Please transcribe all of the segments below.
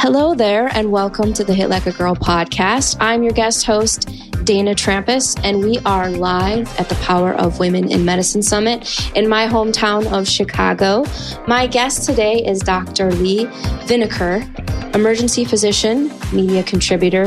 Hello there, and welcome to the Hit Like a Girl podcast. I'm your guest host, Dana Trampas, and we are live at the Power of Women in Medicine Summit in my hometown of Chicago. My guest today is Dr. Leigh Vinocur, emergency physician, media contributor,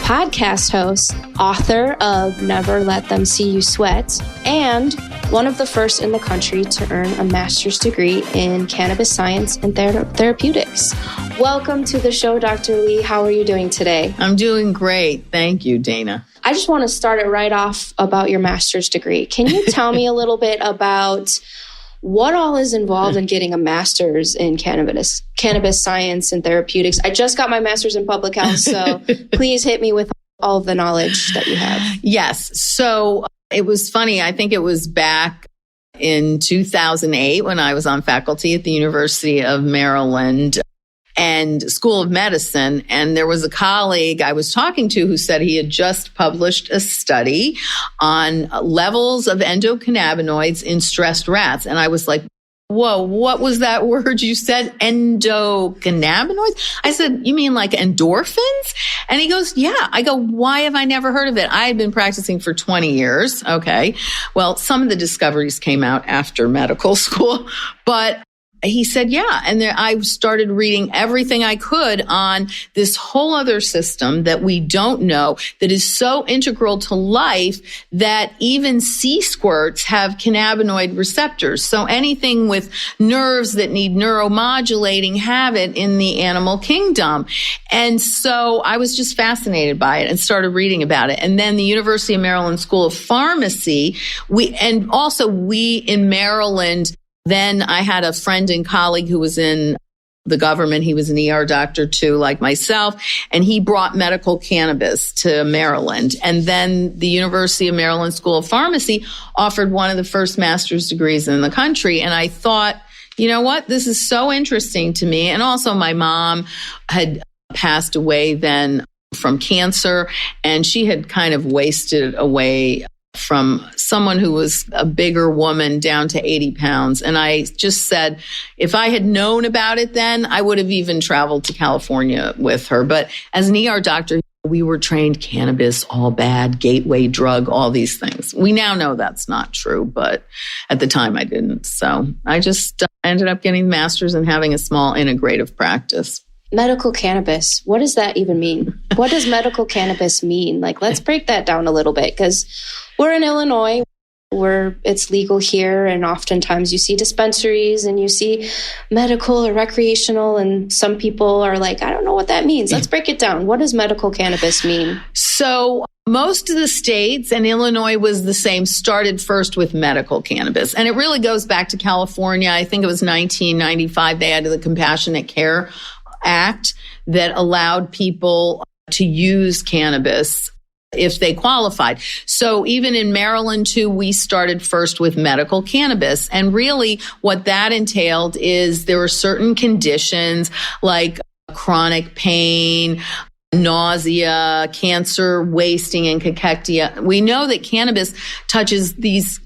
podcast host, author of Never Let Them See You Sweat, and one of the first in the country to earn a master's degree in Cannabis Science and Therapeutics. Welcome to the show, Dr. Leigh. How are you doing today? I'm doing great. Thank you, Dana. I just want to start it right off about your master's degree. Can you tell me a little bit about what all is involved in getting a master's in cannabis science and therapeutics? I just got my master's in public health, so please hit me with all of the knowledge that you have. Yes. So it was funny. I think it was back in 2008 when I was on faculty at the University of Maryland and School of Medicine. And there was a colleague I was talking to who said he had just published a study on levels of endocannabinoids in stressed rats. And I was like, whoa, what was that word you said? Endocannabinoids? I said, you mean like endorphins? And he goes, yeah. I go, why have I never heard of it? I had been practicing for 20 years. Okay. Well, some of the discoveries came out after medical school, but he said, yeah. And then I started reading everything I could on this whole other system that we don't know that is so integral to life that even sea squirts have cannabinoid receptors. So anything with nerves that need neuromodulating have it in the animal kingdom. And so I was just fascinated by it and started reading about it. And then the University of Maryland School of Pharmacy, we in Maryland, then I had a friend and colleague who was in the government. He was an ER doctor too, like myself, and he brought medical cannabis to Maryland. And then the University of Maryland School of Pharmacy offered one of the first master's degrees in the country. And I thought, you know what, this is so interesting to me. And also my mom had passed away then from cancer, and she had kind of wasted away from someone who was a bigger woman down to 80 pounds. And I just said, if I had known about it then, I would have even traveled to California with her. But as an ER doctor, we were trained cannabis, all bad, gateway drug, all these things. We now know that's not true, but at the time I didn't. So I just ended up getting a master's and having a small integrative practice. Medical cannabis. What does that even mean? What does medical cannabis mean? Like, let's break that down a little bit, because we're in Illinois where it's legal here. And oftentimes you see dispensaries and you see medical or recreational. And some people are like, I don't know what that means. Let's break it down. What does medical cannabis mean? So most of the states, and Illinois was the same, started first with medical cannabis. And it really goes back to California. I think it was 1995. They had the Compassionate Care Act that allowed people to use cannabis if they qualified. So even in Maryland too, we started first with medical cannabis. And really what that entailed is there were certain conditions like chronic pain, nausea, cancer, wasting, and cachexia. We know that cannabis touches these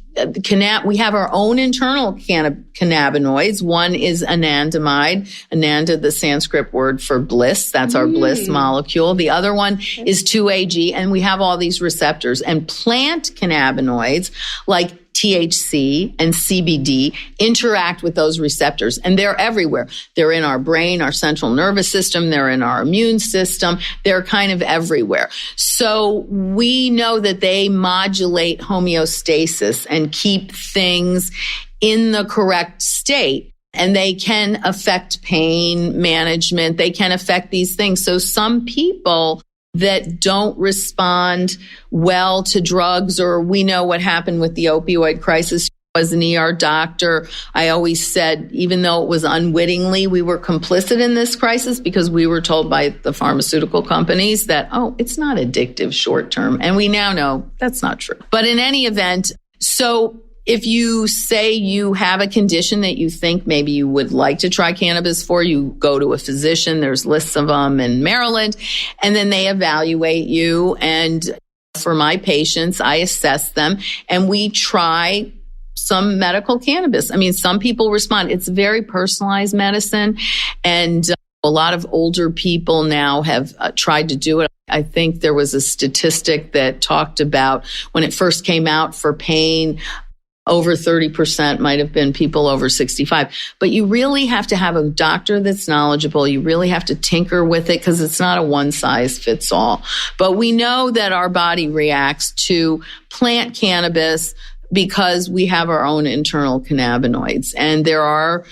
we have our own internal cannabinoids. One is anandamide. Ananda, the Sanskrit word for bliss. That's our bliss molecule. The other one is 2-AG, and we have all these receptors. And plant cannabinoids, like THC and CBD, interact with those receptors, and they're everywhere. They're in our brain, our central nervous system. They're in our immune system. They're kind of everywhere. So we know that they modulate homeostasis and keep things in the correct state. And they can affect pain management. They can affect these things. So some people that don't respond well to drugs, or we know what happened with the opioid crisis. As an ER doctor, I always said, even though it was unwittingly, we were complicit in this crisis because we were told by the pharmaceutical companies that, oh, it's not addictive short term. And we now know that's not true. But in any event, so if you say you have a condition that you think maybe you would like to try cannabis for, you go to a physician. There's lists of them in Maryland, and then they evaluate you. And for my patients, I assess them, and we try some medical cannabis. I mean, some people respond. It's very personalized medicine, and A lot of older people now have tried to do it. I think there was a statistic that talked about when it first came out for pain, over 30% might have been people over 65. But you really have to have a doctor that's knowledgeable. You really have to tinker with it because it's not a one size fits all. But we know that our body reacts to plant cannabis because we have our own internal cannabinoids. And there are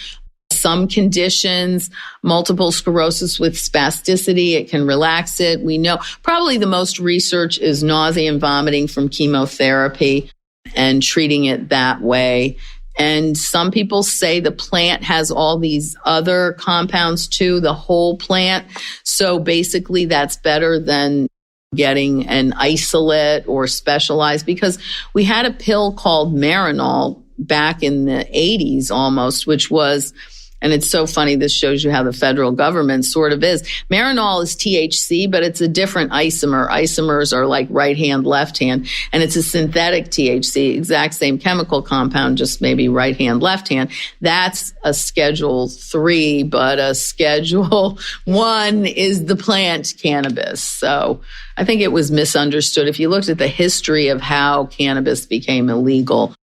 some conditions, multiple sclerosis with spasticity, it can relax it. We know probably the most research is nausea and vomiting from chemotherapy and treating it that way. And some people say the plant has all these other compounds too, the whole plant. So basically that's better than getting an isolate or specialized, because we had a pill called Marinol back in the 80s almost, which was, and it's so funny, this shows you how the federal government sort of is. Marinol is THC, but it's a different isomer. Isomers are like right hand, left hand, and it's a synthetic THC, exact same chemical compound, just maybe right hand, left hand. That's a Schedule 3, but a Schedule 1 is the plant cannabis. So I think it was misunderstood. If you looked at the history of how cannabis became illegal,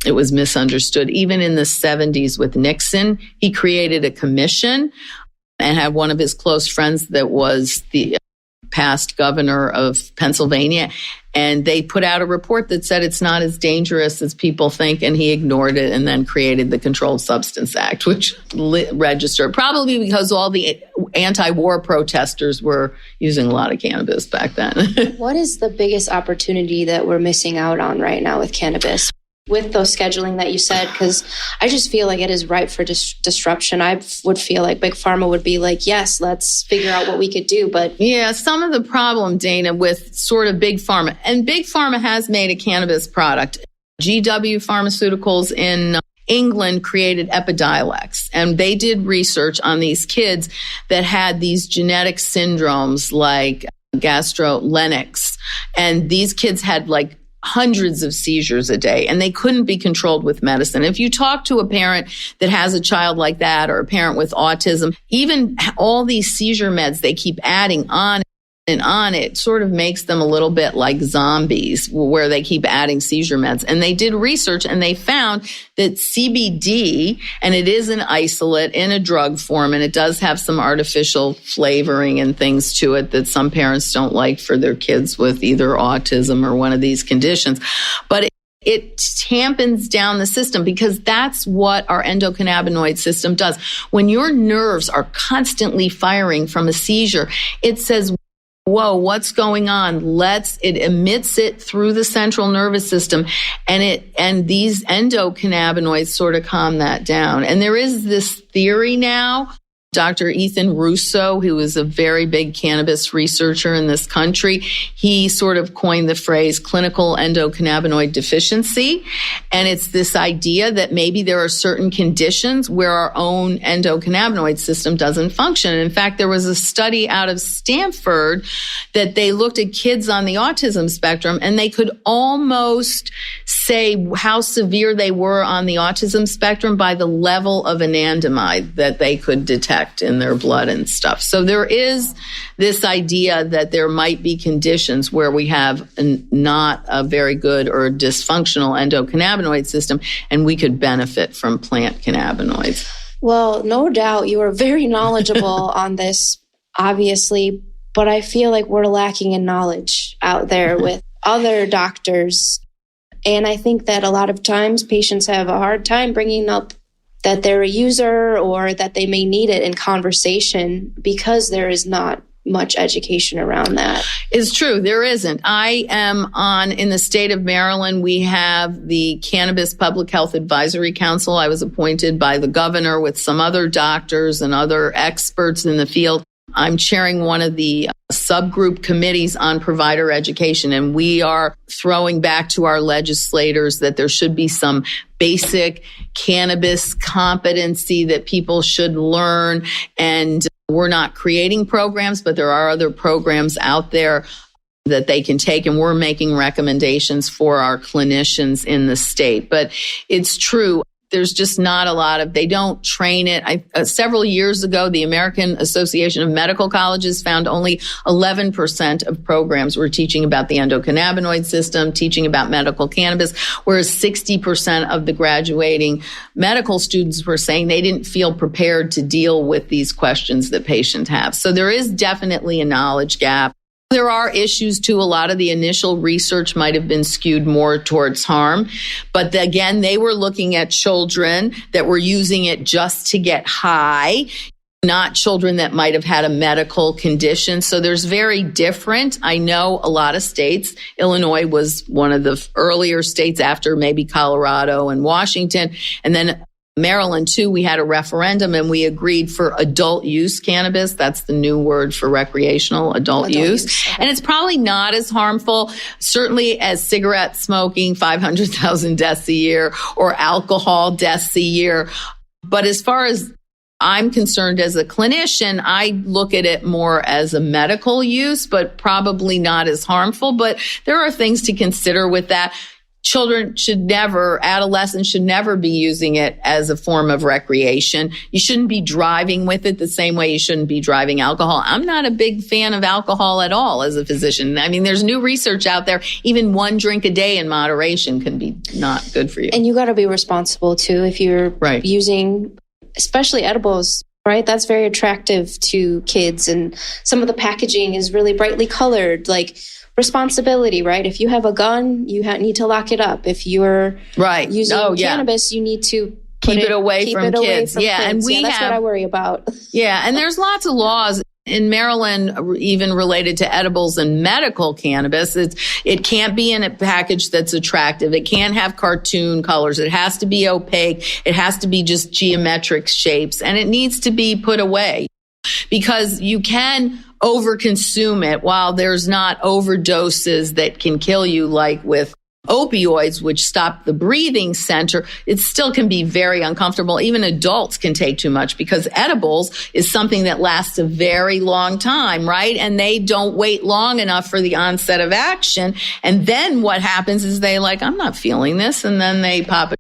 it was misunderstood. Even in the 70s with Nixon, he created a commission and had one of his close friends that was the past governor of Pennsylvania. And they put out a report that said it's not as dangerous as people think. And he ignored it and then created the Controlled Substance Act, which registered probably because all the anti-war protesters were using a lot of cannabis back then. What is the biggest opportunity that we're missing out on right now with cannabis? With those scheduling that you said, because I just feel like it is ripe for disruption. I would feel like Big Pharma would be like, yes, let's figure out what we could do. But yeah, some of the problem, Dana, with sort of Big Pharma, and Big Pharma has made a cannabis product. GW Pharmaceuticals in England created Epidiolex, and they did research on these kids that had these genetic syndromes like Lennox. And these kids had like hundreds of seizures a day, and they couldn't be controlled with medicine. If you talk to a parent that has a child like that, or a parent with autism, even all these seizure meds they keep adding on and on, it sort of makes them a little bit like zombies where they keep adding seizure meds. And they did research and they found that CBD, and it is an isolate in a drug form, and it does have some artificial flavoring and things to it that some parents don't like for their kids with either autism or one of these conditions. But it tampons down the system, because that's what our endocannabinoid system does. When your nerves are constantly firing from a seizure, it says, whoa, what's going on? It emits it through the central nervous system, and these endocannabinoids sort of calm that down. And there is this theory now. Dr. Ethan Russo, who is a very big cannabis researcher in this country, he sort of coined the phrase clinical endocannabinoid deficiency. And it's this idea that maybe there are certain conditions where our own endocannabinoid system doesn't function. And in fact, there was a study out of Stanford that they looked at kids on the autism spectrum, and they could almost say how severe they were on the autism spectrum by the level of anandamide that they could detect in their blood and stuff. So there is this idea that there might be conditions where we have not a very good or dysfunctional endocannabinoid system, and we could benefit from plant cannabinoids. Well, no doubt you are very knowledgeable on this, obviously, but I feel like we're lacking in knowledge out there with other doctors. And I think that a lot of times patients have a hard time bringing up that they're a user or that they may need it in conversation because there is not much education around that. It's true. There isn't. I am in the state of Maryland, we have the Cannabis Public Health Advisory Council. I was appointed by the governor with some other doctors and other experts in the field. I'm chairing one of the subgroup committees on provider education, and we are throwing back to our legislators that there should be some basic cannabis competency that people should learn. And we're not creating programs, but there are other programs out there that they can take, and we're making recommendations for our clinicians in the state. But it's true. There's just not a lot of, they don't train it. Several years ago, the American Association of Medical Colleges found only 11% of programs were teaching about the endocannabinoid system, teaching about medical cannabis, whereas 60% of the graduating medical students were saying they didn't feel prepared to deal with these questions that patients have. So there is definitely a knowledge gap. There are issues too. A lot of the initial research might have been skewed more towards harm. But again, they were looking at children that were using it just to get high, not children that might have had a medical condition. So there's very different. I know a lot of states, Illinois was one of the earlier states after maybe Colorado and Washington. And then Maryland, too, we had a referendum and we agreed for adult use cannabis. That's the new word for recreational adult use. Okay. And it's probably not as harmful, certainly as cigarette smoking, 500,000 deaths a year, or alcohol deaths a year. But as far as I'm concerned as a clinician, I look at it more as a medical use, but probably not as harmful. But there are things to consider with that. Children should never, adolescents should never be using it as a form of recreation. You shouldn't be driving with it the same way you shouldn't be driving alcohol. I'm not a big fan of alcohol at all as a physician. I mean, there's new research out there. Even one drink a day in moderation can be not good for you. And you got to be responsible too if you're using, especially edibles. Right. That's very attractive to kids. And some of the packaging is really brightly colored, like responsibility, right? If you have a gun, you need to lock it up. If you're using cannabis, you need to keep it away from kids. And that's what I worry about. Yeah. And there's lots of laws in Maryland, even related to edibles and medical cannabis. It can't be in a package that's attractive. It can't have cartoon colors. It has to be opaque. It has to be just geometric shapes, and it needs to be put away because you can overconsume it while there's not overdoses that can kill you, like with opioids, which stop the breathing center. It still can be very uncomfortable. Even adults can take too much because edibles is something that lasts a very long time, right? And they don't wait long enough for the onset of action. And then what happens is I'm not feeling this. And then they pop it.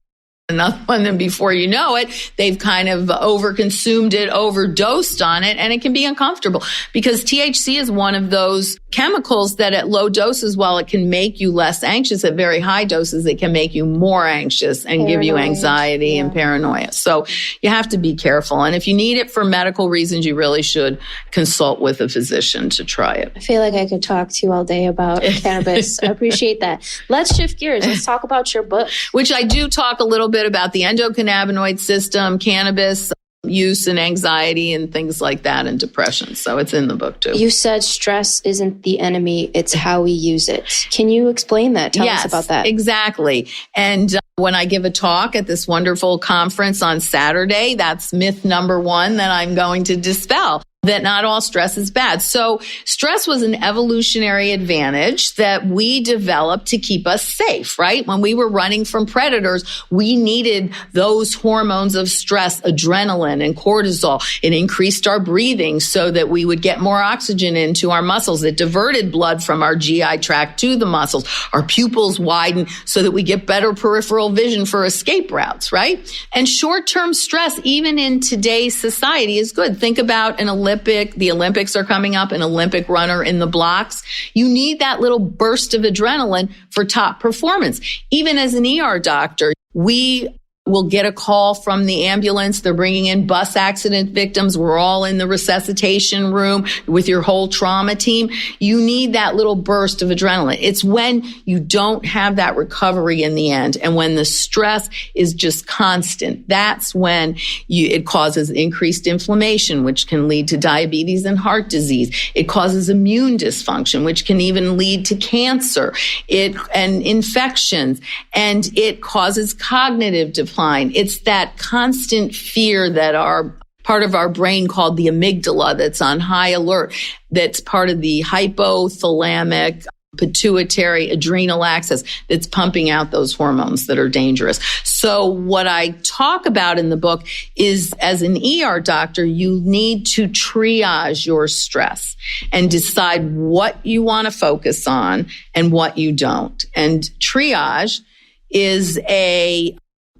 Another one, and before you know it, they've kind of overconsumed it, overdosed on it, and it can be uncomfortable because THC is one of those chemicals that at low doses, while it can make you less anxious, at very high doses, it can make you more anxious and give you anxiety and paranoia. So you have to be careful. And if you need it for medical reasons, you really should consult with a physician to try it. I feel like I could talk to you all day about cannabis. I appreciate that. Let's shift gears. Let's talk about your book. Which I do talk a little bit about the endocannabinoid system, cannabis use and anxiety and things like that, and depression. So it's in the book too. You said stress isn't the enemy, it's how we use it. Can you explain that? Tell us about that. Exactly. And when I give a talk at this wonderful conference on Saturday, that's myth number one that I'm going to dispel. That not all stress is bad. So stress was an evolutionary advantage that we developed to keep us safe, right? When we were running from predators, we needed those hormones of stress, adrenaline and cortisol. It increased our breathing so that we would get more oxygen into our muscles. It diverted blood from our GI tract to the muscles. Our pupils widen so that we get better peripheral vision for escape routes, right? And short-term stress, even in today's society, is good. Think about the Olympics are coming up, an Olympic runner in the blocks. You need that little burst of adrenaline for top performance. Even as an ER doctor, we will get a call from the ambulance. They're bringing in bus accident victims. We're all in the resuscitation room with your whole trauma team. You need that little burst of adrenaline. It's when you don't have that recovery in the end, and when the stress is just constant. That's when it causes increased inflammation, which can lead to diabetes and heart disease. It causes immune dysfunction, which can even lead to cancer and infections, and it causes cognitive decline. It's that constant fear that our part of our brain called the amygdala that's on high alert, that's part of the hypothalamic pituitary adrenal axis that's pumping out those hormones that are dangerous. So what I talk about in the book is, as an ER doctor, you need to triage your stress and decide what you want to focus on and what you don't. And triage is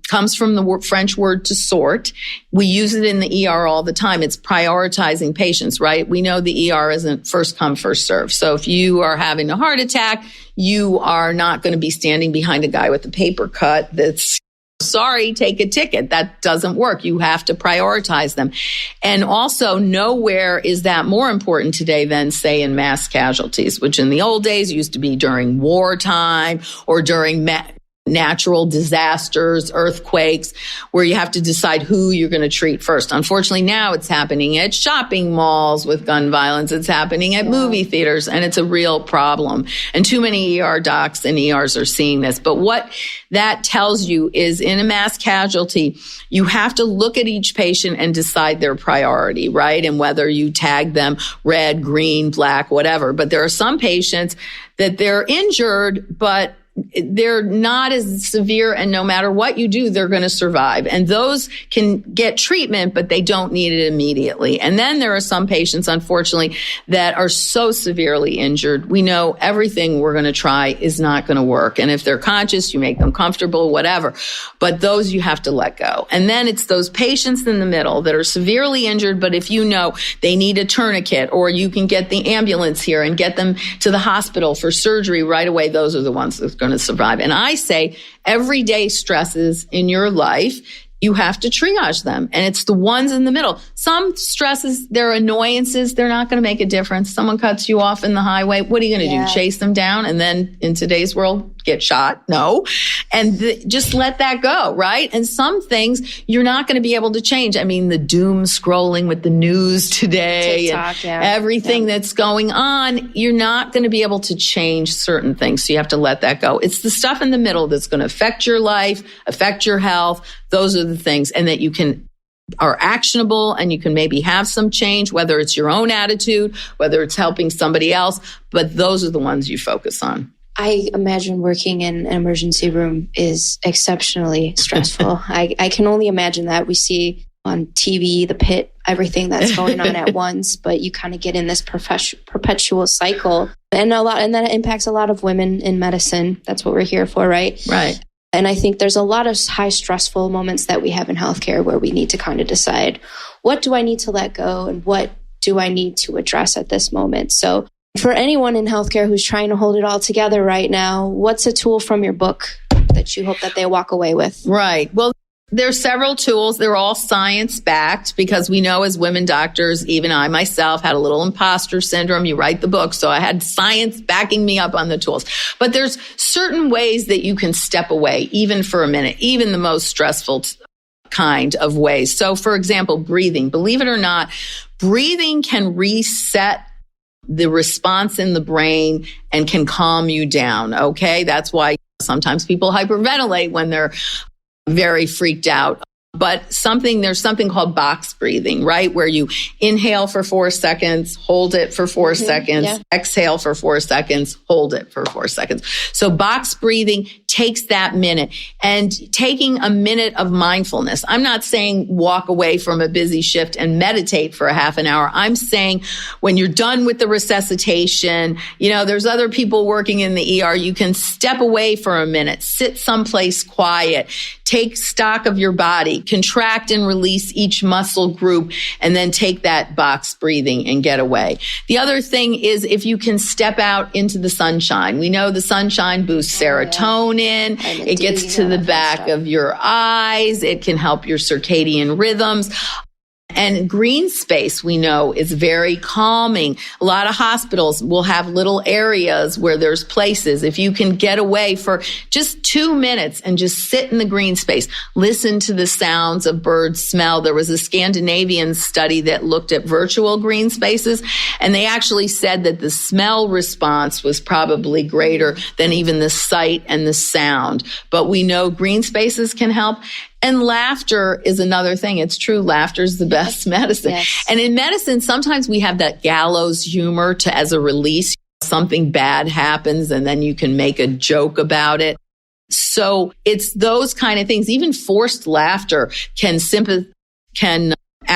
comes from the French word to sort. We use it in the ER all the time. It's prioritizing patients, right? We know the ER isn't first come, first serve. So if you are having a heart attack, you are not going to be standing behind a guy with a paper cut that's, sorry, take a ticket. That doesn't work. You have to prioritize them. And also, nowhere is that more important today than, say, in mass casualties, which in the old days used to be during wartime or during natural disasters, earthquakes, where you have to decide who you're going to treat first. Unfortunately, now it's happening at shopping malls with gun violence. It's happening at movie theaters, and it's a real problem. And too many ER docs and ERs are seeing this. But what that tells you is in a mass casualty, you have to look at each patient and decide their priority, right? And whether you tag them red, green, black, whatever. But there are some patients that they're injured, but they're not as severe, and no matter what you do, they're going to survive. And those can get treatment, but they don't need it immediately. And then there are some patients, unfortunately, that are so severely injured. We know everything we're going to try is not going to work. And if they're conscious, you make them comfortable, whatever. But those you have to let go. And then it's those patients in the middle that are severely injured, but if you know they need a tourniquet, or you can get the ambulance here and get them to the hospital for surgery right away, those are the ones that's going to survive. And I say everyday stresses in your life, you have to triage them. And it's the ones in the middle. Some stresses, they're annoyances. They're not going to make a difference. Someone cuts you off in the highway. What are you going to do? Chase them down? And then in today's world, get shot? No. And just let that go, right? And some things you're not going to be able to change. I mean, the doom scrolling with the news today, TikTok, and everything that's going on, you're not going to be able to change certain things. So you have to let that go. It's the stuff in the middle that's going to affect your life, affect your health. Those are the things, and that are actionable, and you can maybe have some change, whether it's your own attitude, whether it's helping somebody else, but those are the ones you focus on. I imagine working in an emergency room is exceptionally stressful. I can only imagine that. We see on TV, the pit, everything that's going on at once, but you kind of get in this perpetual cycle. And that impacts a lot of women in medicine. That's what we're here for, right? Right. And I think there's a lot of high stressful moments that we have in healthcare where we need to kind of decide, what do I need to let go and what do I need to address at this moment? So for anyone in healthcare who's trying to hold it all together right now, what's a tool from your book that you hope that they walk away with? Right. Well, there's several tools. They're all science-backed, because we know as women doctors, even I myself had a little imposter syndrome. You write the book, so I had science backing me up on the tools. But there's certain ways that you can step away, even for a minute, even the most stressful kind of ways. So, for example, breathing. Believe it or not, breathing can reset the response in the brain and can calm you down. Okay. That's why sometimes people hyperventilate when they're very freaked out. But there's something called box breathing, right? Where you inhale for 4 seconds, hold it for 4 seconds, exhale for 4 seconds, hold it for 4 seconds. So box breathing takes that minute, and taking a minute of mindfulness. I'm not saying walk away from a busy shift and meditate for a half an hour. I'm saying when you're done with the resuscitation, there's other people working in the ER. You can step away for a minute, sit someplace quiet, take stock of your body, contract and release each muscle group, and then take that box breathing and get away. The other thing is if you can step out into the sunshine. We know the sunshine boosts serotonin. It gets to the back of your eyes. It can help your circadian rhythms. And green space, we know, is very calming. A lot of hospitals will have little areas where there's places. If you can get away for just 2 minutes and just sit in the green space, listen to the sounds of birds, smell. There was a Scandinavian study that looked at virtual green spaces, and they actually said that the smell response was probably greater than even the sight and the sound. But we know green spaces can help. And laughter is another thing. It's true. Laughter is the best medicine. Yes. And in medicine, sometimes we have that gallows humor as a release. Something bad happens and then you can make a joke about it. So it's those kind of things. Even forced laughter can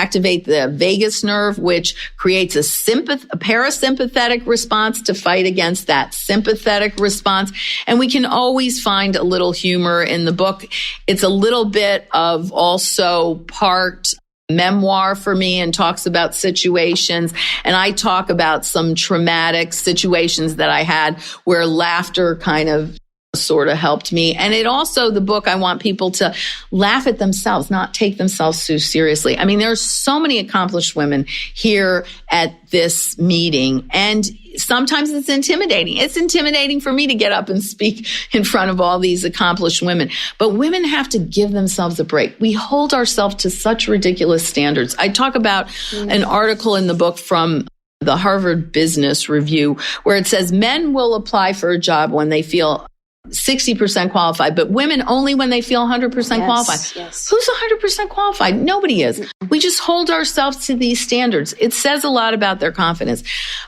activate the vagus nerve, which creates a parasympathetic response to fight against that sympathetic response. And we can always find a little humor in the book. It's a little bit of also part memoir for me and talks about situations. And I talk about some traumatic situations that I had where laughter kind of sort of helped me. And it also, the book, I want people to laugh at themselves, not take themselves too seriously. I mean, there's so many accomplished women here at this meeting, and sometimes it's intimidating. It's intimidating for me to get up and speak in front of all these accomplished women. But women have to give themselves a break. We hold ourselves to such ridiculous standards. I talk about an article in the book from the Harvard Business Review where it says men will apply for a job when they feel 60% qualified, but women only when they feel 100% qualified. Yes. Who's 100% qualified? Nobody is. We just hold ourselves to these standards. It says a lot about their confidence.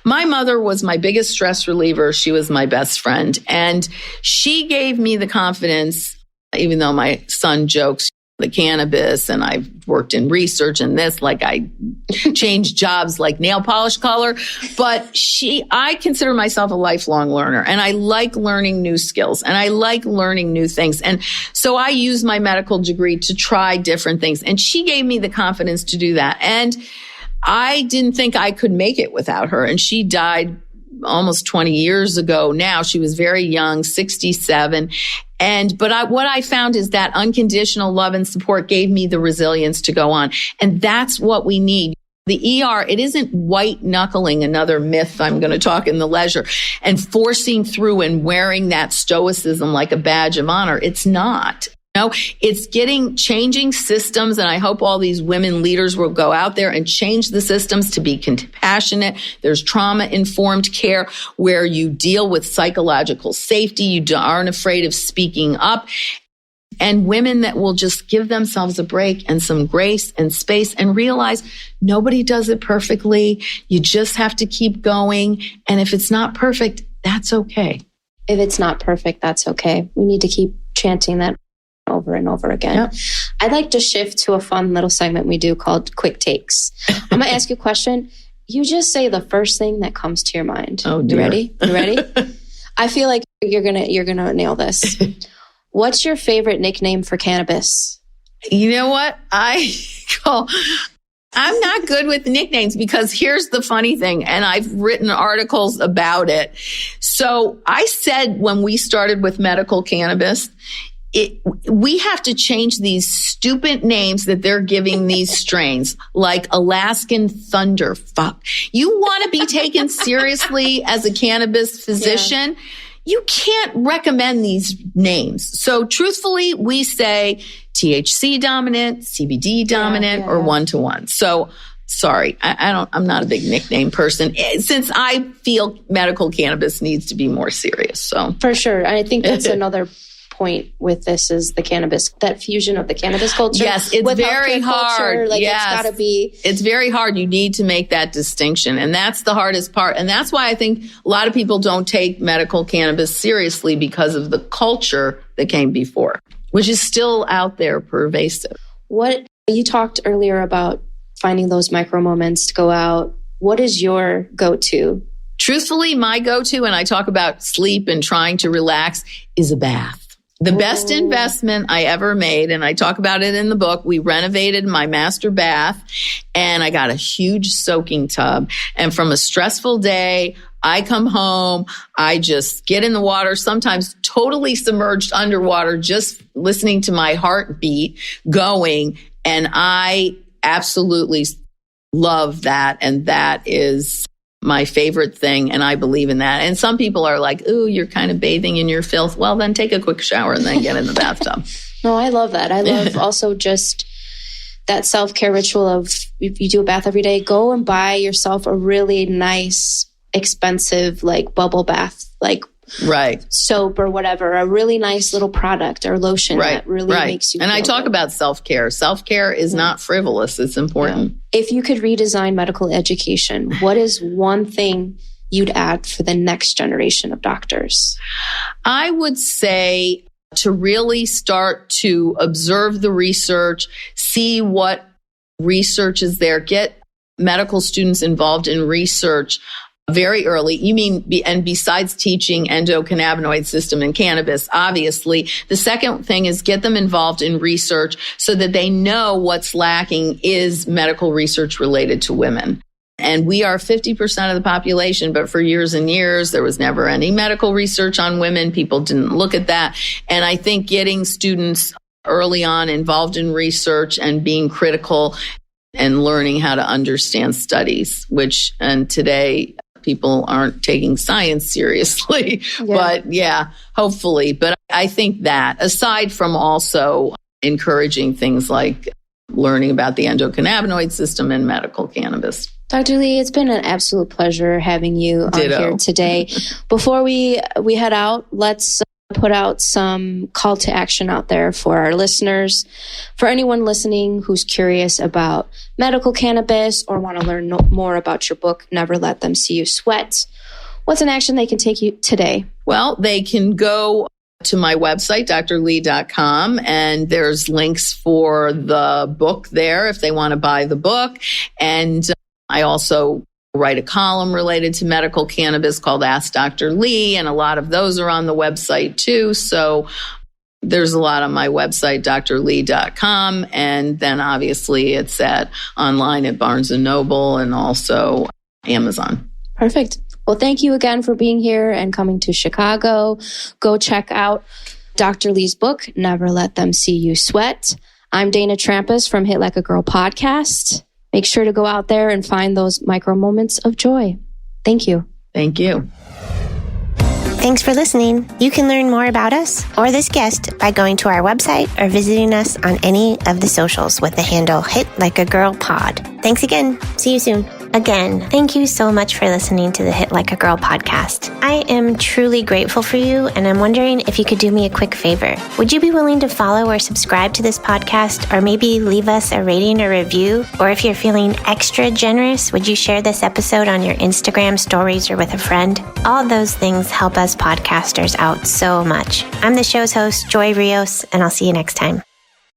My mother was my biggest stress reliever. She was my best friend. And she gave me the confidence, even though my son jokes, the cannabis, and I've worked in research and this, like I changed jobs like nail polish color. But I consider myself a lifelong learner, and I like learning new skills and I like learning new things. And so I use my medical degree to try different things. And she gave me the confidence to do that. And I didn't think I could make it without her. And she died almost 20 years ago now. She was very young, 67. But what I found is that unconditional love and support gave me the resilience to go on. And that's what we need. The ER, it isn't white knuckling, another myth I'm going to talk in the leisure, and forcing through and wearing that stoicism like a badge of honor. It's not. No, it's changing systems. And I hope all these women leaders will go out there and change the systems to be compassionate. There's trauma-informed care where you deal with psychological safety. You aren't afraid of speaking up. And women that will just give themselves a break and some grace and space and realize nobody does it perfectly. You just have to keep going. And if it's not perfect, that's okay. If it's not perfect, that's okay. We need to keep chanting that over and over again. Yep. I'd like to shift to a fun little segment we do called Quick Takes. I'm going to ask you a question. You just say the first thing that comes to your mind. Oh, dear. You ready? You ready? I feel like you're gonna nail this. What's your favorite nickname for cannabis? You know what? I'm not good with nicknames because here's the funny thing, and I've written articles about it. So I said when we started with medical cannabis, we have to change these stupid names that they're giving these strains, like Alaskan Thunderfuck. You want to be taken seriously as a cannabis physician? Yeah. You can't recommend these names. So truthfully, we say THC dominant, CBD dominant, or 1-to-1. So sorry, I'm not a big nickname person since I feel medical cannabis needs to be more serious. So for sure. I think that's another point with this is the cannabis, that fusion of the cannabis culture. Yes, it's very hard. Culture, yes. It's gotta be. It's very hard. You need to make that distinction. And that's the hardest part. And that's why I think a lot of people don't take medical cannabis seriously because of the culture that came before, which is still out there pervasive. What you talked earlier about finding those micro moments to go out. What is your go-to? Truthfully, my go-to, and I talk about sleep and trying to relax, is a bath. The best investment I ever made, and I talk about it in the book, we renovated my master bath and I got a huge soaking tub. And from a stressful day, I come home, I just get in the water, sometimes totally submerged underwater, just listening to my heartbeat going. And I absolutely love that. And that is my favorite thing. And I believe in that. And some people are like, ooh, you're kind of bathing in your filth. Well, then take a quick shower and then get in the bathtub. No, I love that. I love also just that self-care ritual of if you do a bath every day, go and buy yourself a really nice, expensive, like bubble bath, like soap or whatever, a really nice little product or lotion that really makes you feel And I talk good. about self-care. Self-care is not frivolous. It's important. Yeah. If you could redesign medical education, what is one thing you'd add for the next generation of doctors? I would say to really start to observe the research, see what research is there. Get medical students involved in research very early. And besides teaching endocannabinoid system and cannabis, obviously, the second thing is get them involved in research so that they know what's lacking is medical research related to women. And we are 50% of the population, but for years and years, there was never any medical research on women. People didn't look at that. And I think getting students early on involved in research and being critical and learning how to understand studies, and today people aren't taking science seriously, but hopefully. But I think that aside from also encouraging things like learning about the endocannabinoid system and medical cannabis. Dr. Leigh, it's been an absolute pleasure having you on here today. Before we head out, let's put out some call to action out there for our listeners. For anyone listening who's curious about medical cannabis or want to learn more about your book, Never Let Them See You Sweat, what's an action they can take today? Well, they can go to my website, drleigh.com, and there's links for the book there if they want to buy the book. And I also write a column related to medical cannabis called Ask Dr. Leigh, and a lot of those are on the website too. So there's a lot on my website, drleigh.com, and then obviously it's online at Barnes & Noble and also Amazon. Perfect. Well, thank you again for being here and coming to Chicago. Go check out Dr. Leigh's book, Never Let Them See You Sweat. I'm Dana Trampas from Hit Like a Girl podcast. Make sure to go out there and find those micro moments of joy. Thank you. Thank you. Thanks for listening. You can learn more about us or this guest by going to our website or visiting us on any of the socials with the handle Hit Like a Girl Pod. Thanks again. See you soon. Again, thank you so much for listening to the Hit Like a Girl podcast. I am truly grateful for you, and I'm wondering if you could do me a quick favor. Would you be willing to follow or subscribe to this podcast, or maybe leave us a rating or review? Or if you're feeling extra generous, would you share this episode on your Instagram stories or with a friend? All those things help us podcasters out so much. I'm the show's host, Joy Rios, and I'll see you next time.